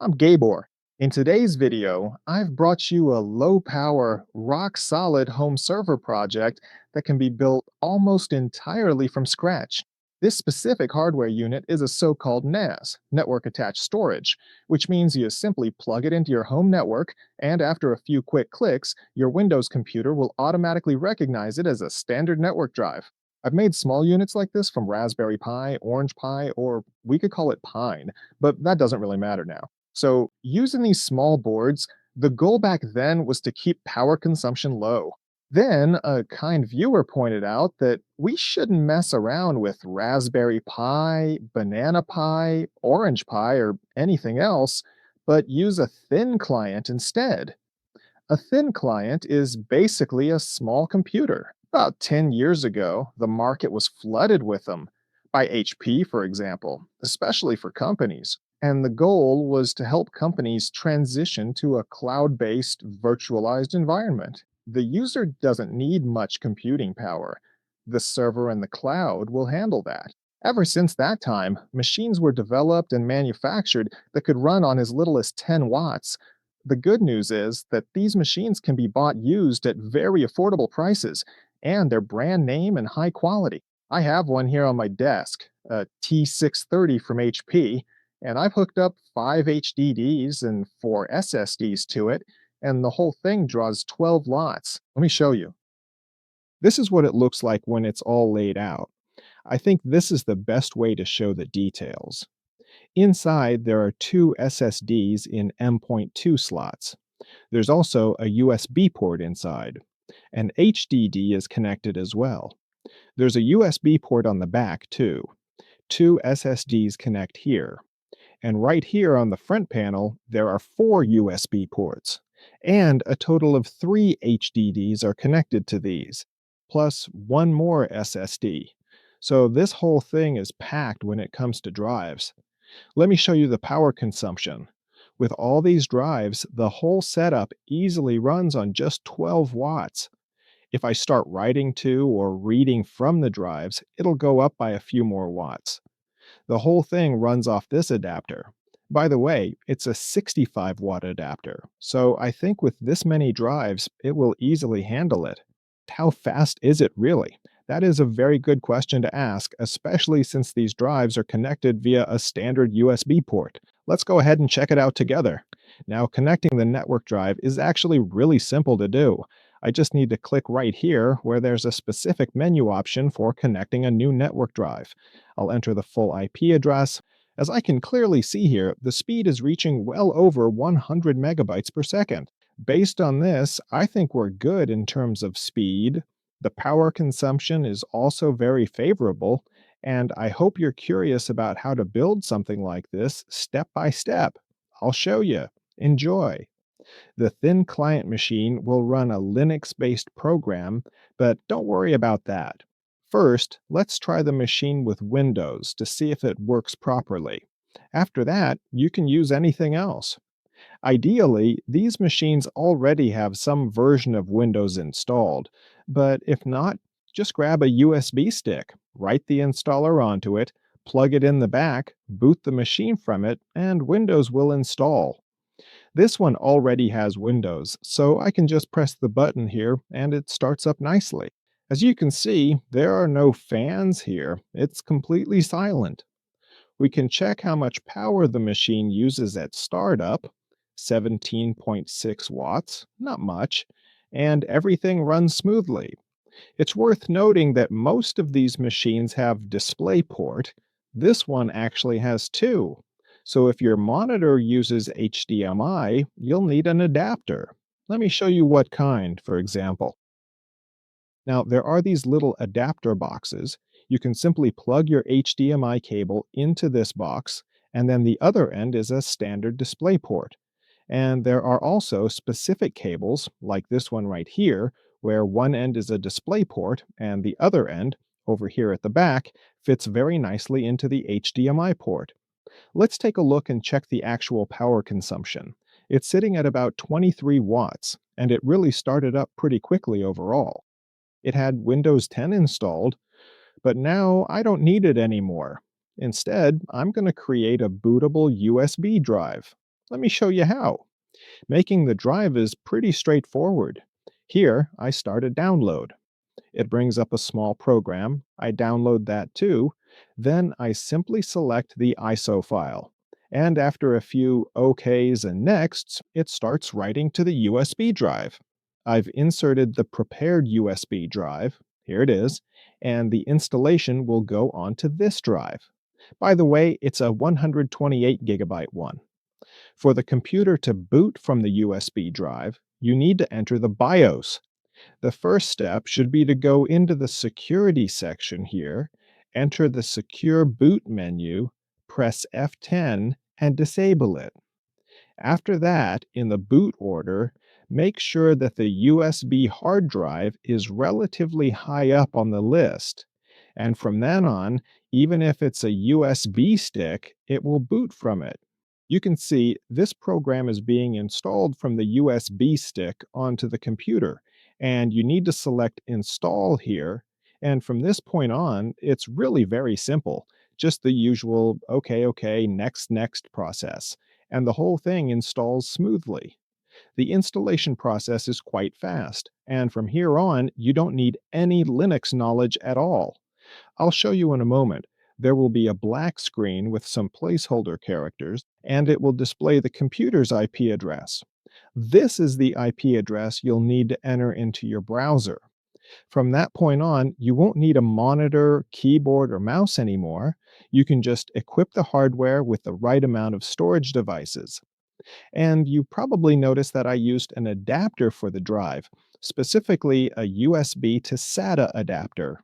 I'm Gabor. In today's video, I've brought you a low-power, rock-solid home server project that can be built almost entirely from scratch. This specific hardware unit is a so-called NAS, Network Attached Storage, which means you simply plug it into your home network, and after a few quick clicks, your Windows computer will automatically recognize it as a standard network drive. I've made small units like this from Raspberry Pi, Orange Pi, or we could call it Pine, but that doesn't really matter now. So, using these small boards, the goal back then was to keep power consumption low. Then, a kind viewer pointed out that we shouldn't mess around with Raspberry Pi, Banana Pi, Orange Pi, or anything else, but use a thin client instead. A thin client is basically a small computer. About 10 years ago, the market was flooded with them, by HP, for example, especially for companies. And the goal was to help companies transition to a cloud based, virtualized environment. The user doesn't need much computing power. The server and the cloud will handle that. Ever since that time, machines were developed and manufactured that could run on as little as 10 watts. The good news is that these machines can be bought used at very affordable prices, and they're brand name and high quality. I have one here on my desk, a T630 from HP, and I've hooked up 5 HDDs and 4 SSDs to it, and the whole thing draws 12 lots. Let me show you. This is what it looks like when it's all laid out. I think this is the best way to show the details. Inside, there are two SSDs in M.2 slots. There's also a USB port inside. An HDD is connected as well. There's a USB port on the back, too. Two SSDs connect here. And right here on the front panel, there are four USB ports. And a total of three HDDs are connected to these, plus one more SSD. So this whole thing is packed when it comes to drives. Let me show you the power consumption. With all these drives, the whole setup easily runs on just 12 watts. If I start writing to or reading from the drives, it'll go up by a few more watts. The whole thing runs off this adapter. By the way, it's a 65-watt adapter, so I think with this many drives, it will easily handle it. How fast is it really? That is a very good question to ask, especially since these drives are connected via a standard USB port. Let's go ahead and check it out together. Now, connecting the network drive is actually really simple to do. I just need to click right here where there's a specific menu option for connecting a new network drive. I'll enter the full IP address. As I can clearly see here, the speed is reaching well over 100 megabytes per second. Based on this, I think we're good in terms of speed. The power consumption is also very favorable, and I hope you're curious about how to build something like this step by step. I'll show you. Enjoy. The thin client machine will run a Linux-based program, but don't worry about that. First, let's try the machine with Windows to see if it works properly. After that, you can use anything else. Ideally, these machines already have some version of Windows installed, but if not, just grab a USB stick, write the installer onto it, plug it in the back, boot the machine from it, and Windows will install. This one already has Windows, so I can just press the button here and it starts up nicely. As you can see, there are no fans here. It's completely silent. We can check how much power the machine uses at startup, 17.6 watts, not much, and everything runs smoothly. It's worth noting that most of these machines have DisplayPort. This one actually has two. So if your monitor uses HDMI, you'll need an adapter. Let me show you what kind, for example. Now, there are these little adapter boxes. You can simply plug your HDMI cable into this box, and then the other end is a standard DisplayPort. And there are also specific cables, like this one right here, where one end is a DisplayPort and the other end, over here at the back, fits very nicely into the HDMI port. Let's take a look and check the actual power consumption. It's sitting at about 23 watts, and it really started up pretty quickly overall. It had Windows 10 installed, but now I don't need it anymore. Instead, I'm going to create a bootable USB drive. Let me show you how. Making the drive is pretty straightforward. Here, I start a download. It brings up a small program. I download that too. Then I simply select the ISO file. And after a few OKs and nexts, it starts writing to the USB drive. I've inserted the prepared USB drive. Here it is. And the installation will go onto this drive. By the way, it's a 128 gigabyte one. For the computer to boot from the USB drive, you need to enter the BIOS. The first step should be to go into the security section here, enter the secure boot menu, press F10, and disable it. After that, in the boot order, make sure that the USB hard drive is relatively high up on the list. And from then on, even if it's a USB stick, it will boot from it. You can see this program is being installed from the USB stick onto the computer, and you need to select Install here. And from this point on, it's really very simple, just the usual OK, next process, and the whole thing installs smoothly. The installation process is quite fast, and from here on, you don't need any Linux knowledge at all. I'll show you in a moment. There will be a black screen with some placeholder characters, and it will display the computer's IP address. This is the IP address you'll need to enter into your browser. From that point on, you won't need a monitor, keyboard, or mouse anymore. You can just equip the hardware with the right amount of storage devices. And you probably noticed that I used an adapter for the drive, specifically a USB to SATA adapter.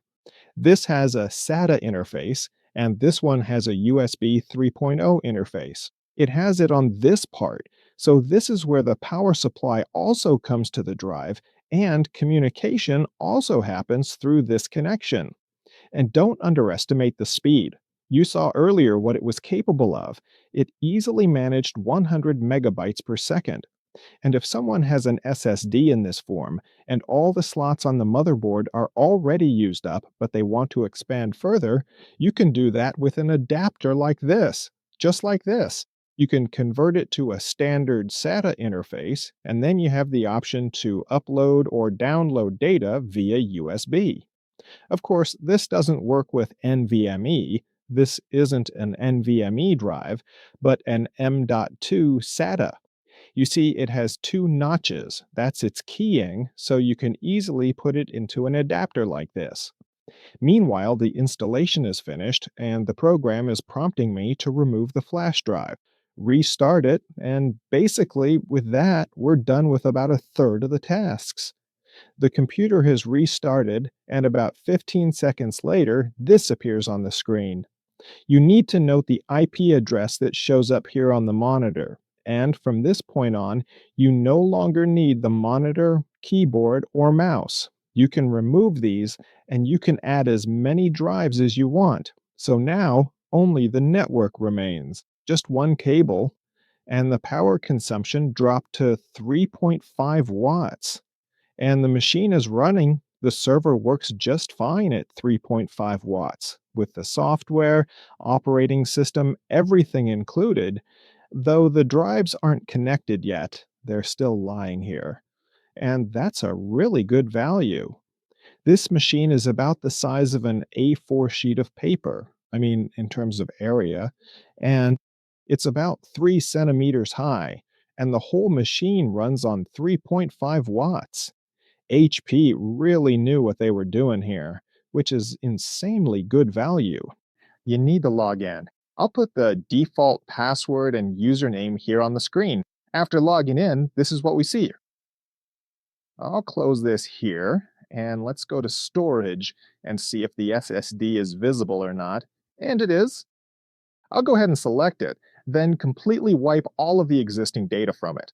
This has a SATA interface, and this one has a USB 3.0 interface. It has it on this part, so this is where the power supply also comes to the drive, and communication also happens through this connection. And don't underestimate the speed. You saw earlier what it was capable of. It easily managed 100 megabytes per second. And if someone has an SSD in this form, and all the slots on the motherboard are already used up, but they want to expand further, you can do that with an adapter like this, just like this. You can convert it to a standard SATA interface, and then you have the option to upload or download data via USB. Of course, this doesn't work with NVMe. This isn't an NVMe drive, but an M.2 SATA. You see, it has two notches. That's its keying, so you can easily put it into an adapter like this. Meanwhile, the installation is finished, and the program is prompting me to remove the flash drive, restart it, and basically, with that, we're done with about a third of the tasks. The computer has restarted, and about 15 seconds later, this appears on the screen. You need to note the IP address that shows up here on the monitor. And from this point on, you no longer need the monitor, keyboard, or mouse. You can remove these, and you can add as many drives as you want. So now, only the network remains. Just one cable, and the power consumption dropped to 3.5 watts. And the machine is running. The server works just fine at 3.5 watts with the software, operating system, everything included, though the drives aren't connected yet. They're still lying here. And that's a really good value. This machine is about the size of an A4 sheet of paper, I mean, in terms of area, and it's about 3 centimeters high, and the whole machine runs on 3.5 watts. HP really knew what they were doing here, which is insanely good value. You need to log in. I'll put the default password and username here on the screen. After logging in, this is what we see. I'll close this here, and let's go to storage and see if the SSD is visible or not. And it is. I'll go ahead and select it, then completely wipe all of the existing data from it.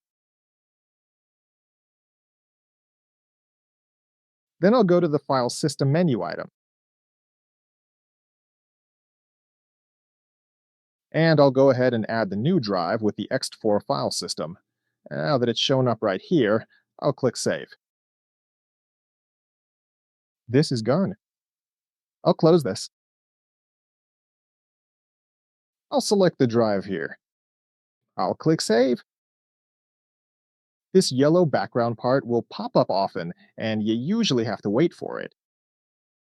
Then I'll go to the File System menu item, and I'll go ahead and add the new drive with the ext4 file system. Now that it's shown up right here, I'll click Save. This is gone. I'll close this. I'll select the drive here. I'll click Save. This yellow background part will pop up often, and you usually have to wait for it.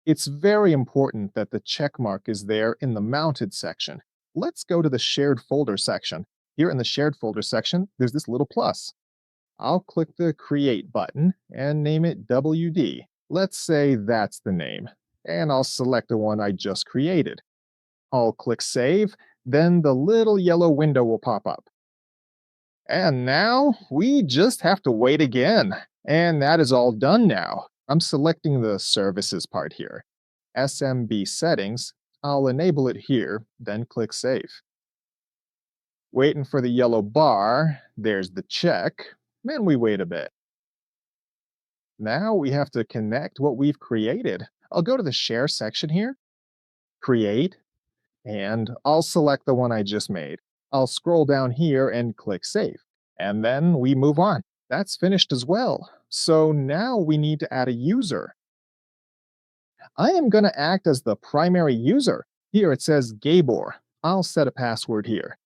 It's very important that the check mark is there in the mounted section. Let's go to the shared folder section. Here in the shared folder section, there's this little plus. I'll click the Create button and name it WD. Let's say that's the name, and I'll select the one I just created. I'll click Save, then the little yellow window will pop up. And now we just have to wait again. And that is all done now. I'm selecting the services part here. SMB settings, I'll enable it here, then click Save. Waiting for the yellow bar, there's the check, and we wait a bit. Now we have to connect what we've created. I'll go to the Share section here, Create, and I'll select the one I just made. I'll scroll down here and click Save. And then we move on. That's finished as well. So now we need to add a user. I am going to act as the primary user. Here it says Gabor. I'll set a password here.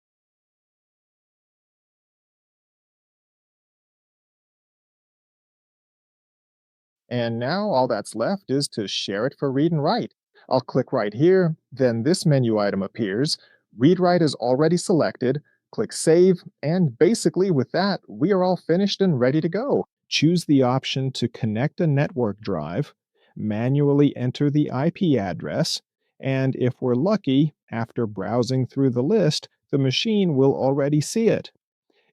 And now all that's left is to share it for read and write. I'll click right here, then this menu item appears. Read write is already selected. Click Save, and basically with that, we are all finished and ready to go. Choose the option to connect a network drive, manually enter the IP address, and if we're lucky, after browsing through the list, the machine will already see it.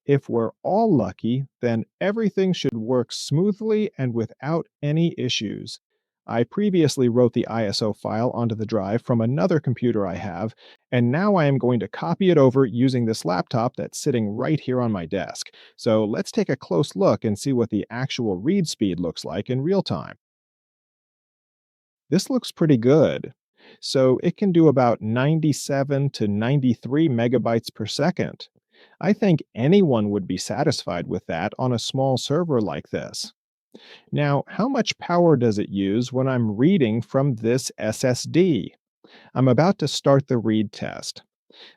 If we're all lucky, then everything should work smoothly and without any issues. I previously wrote the ISO file onto the drive from another computer I have, and now I am going to copy it over using this laptop that's sitting right here on my desk. So let's take a close look and see what the actual read speed looks like in real time. This looks pretty good. So it can do about 97 to 93 megabytes per second. I think anyone would be satisfied with that on a small server like this. Now, how much power does it use when I'm reading from this SSD? I'm about to start the read test.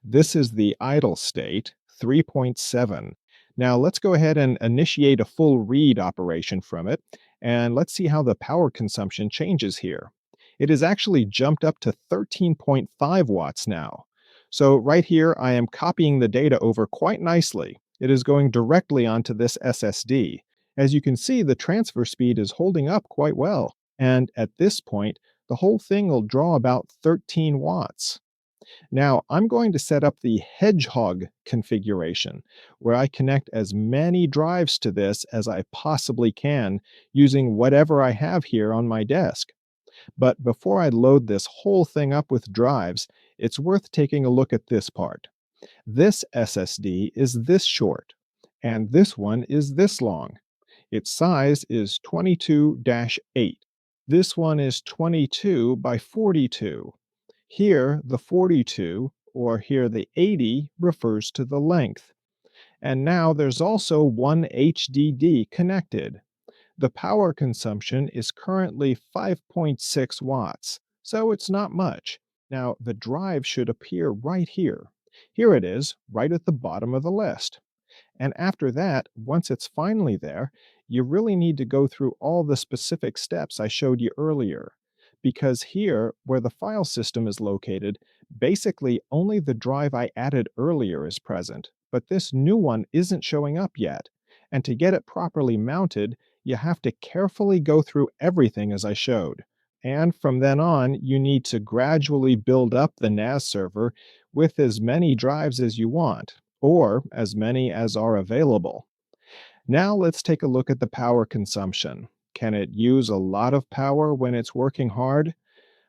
This is the idle state, 3.7. Now let's go ahead and initiate a full read operation from it, and let's see how the power consumption changes here. It has actually jumped up to 13.5 watts now. So right here, I am copying the data over quite nicely. It is going directly onto this SSD. As you can see, the transfer speed is holding up quite well. And at this point, the whole thing will draw about 13 watts. Now, I'm going to set up the Hedgehog configuration, where I connect as many drives to this as I possibly can using whatever I have here on my desk. But before I load this whole thing up with drives, it's worth taking a look at this part. This SSD is this short, and this one is this long. Its size is 22-8. This one is 22 by 42. Here, the 42, or here the 80, refers to the length. And now there's also one HDD connected. The power consumption is currently 5.6 watts, so it's not much. Now, the drive should appear right here. Here it is, right at the bottom of the list. And after that, once it's finally there, you really need to go through all the specific steps I showed you earlier. Because here, where the file system is located, basically only the drive I added earlier is present, but this new one isn't showing up yet. And to get it properly mounted, you have to carefully go through everything as I showed. And from then on, you need to gradually build up the NAS server with as many drives as you want, or as many as are available. Now let's take a look at the power consumption. Can it use a lot of power when it's working hard?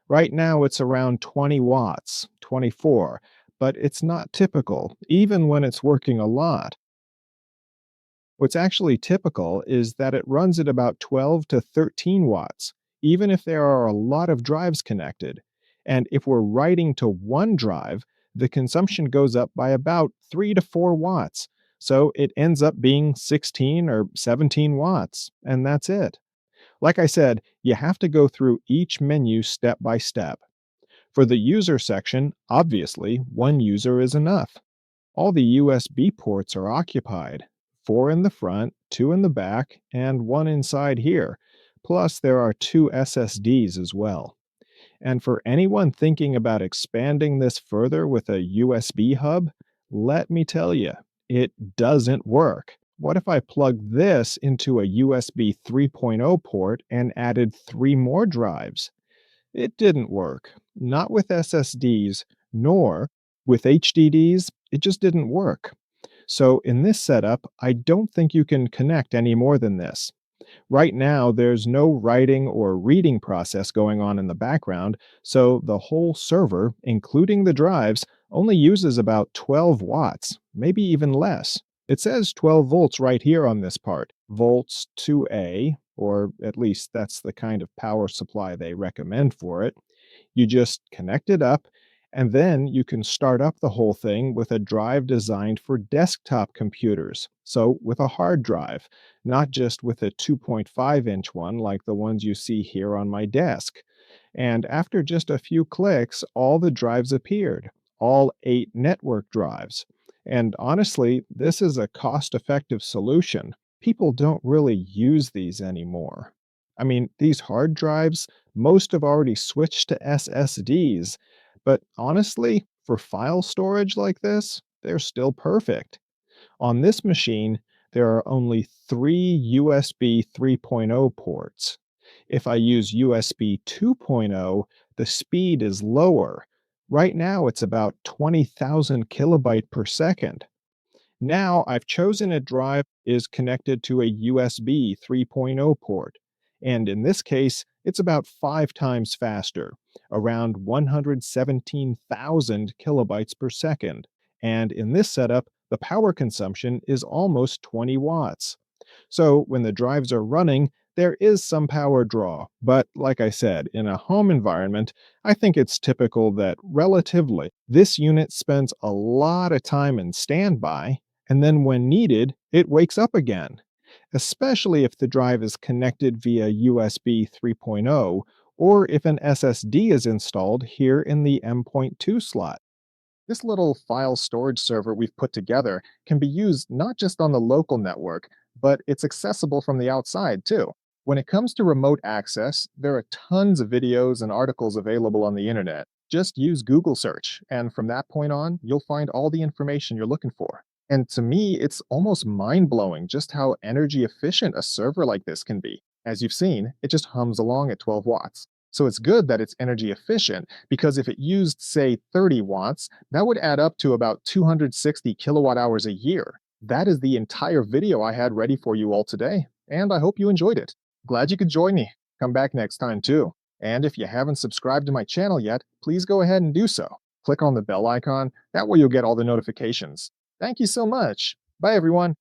Right now it's around 20 watts, 24, but it's not typical, even when it's working a lot. What's actually typical is that it runs at about 12 to 13 watts, even if there are a lot of drives connected. And if we're writing to one drive, the consumption goes up by about 3 to 4 watts. So it ends up being 16 or 17 watts, and that's it. Like I said, you have to go through each menu step by step. For the user section, obviously, one user is enough. All the USB ports are occupied, 4 in the front, 2 in the back, and 1 inside here. Plus, there are 2 SSDs as well. And for anyone thinking about expanding this further with a USB hub, let me tell you, it doesn't work. What if I plugged this into a USB 3.0 port and added 3 more drives? It didn't work. Not with SSDs, nor with HDDs. It just didn't work. So in this setup, I don't think you can connect any more than this. Right now, there's no writing or reading process going on in the background, so the whole server, including the drives, only uses about 12 watts, maybe even less. It says 12 volts right here on this part. Volts 2A, or at least that's the kind of power supply they recommend for it. You just connect it up, and then you can start up the whole thing with a drive designed for desktop computers. So, with a hard drive, not just with a 2.5-inch one like the ones you see here on my desk. And after just a few clicks, all the drives appeared, all 8 network drives. And honestly, this is a cost effective solution. People don't really use these anymore. I mean, these hard drives, most have already switched to SSDs, but honestly, for file storage like this, they're still perfect. On this machine, there are only 3 USB 3.0 ports. If I use USB 2.0, the speed is lower. Right now, it's about 20,000 kilobyte per second. Now I've chosen a drive is connected to a USB 3.0 port, and in this case, it's about 5 times faster, around 117,000 kilobytes per second. And in this setup, the power consumption is almost 20 watts. So when the drives are running, there is some power draw. But like I said, in a home environment, I think it's typical that relatively this unit spends a lot of time in standby, and then when needed, it wakes up again, especially if the drive is connected via USB 3.0 or if an SSD is installed here in the M.2 slot. This little file storage server we've put together can be used not just on the local network, but it's accessible from the outside too. When it comes to remote access, there are tons of videos and articles available on the internet. Just use Google search, and from that point on, you'll find all the information you're looking for. And to me, it's almost mind blowing just how energy efficient a server like this can be. As you've seen, it just hums along at 12 watts. So it's good that it's energy efficient because if it used, say, 30 watts, that would add up to about 260 kilowatt hours a year. That is the entire video I had ready for you all today, and I hope you enjoyed it. Glad you could join me. Come back next time, too. And if you haven't subscribed to my channel yet, please go ahead and do so. Click on the bell icon, that way you'll get all the notifications. Thank you so much. Bye, everyone.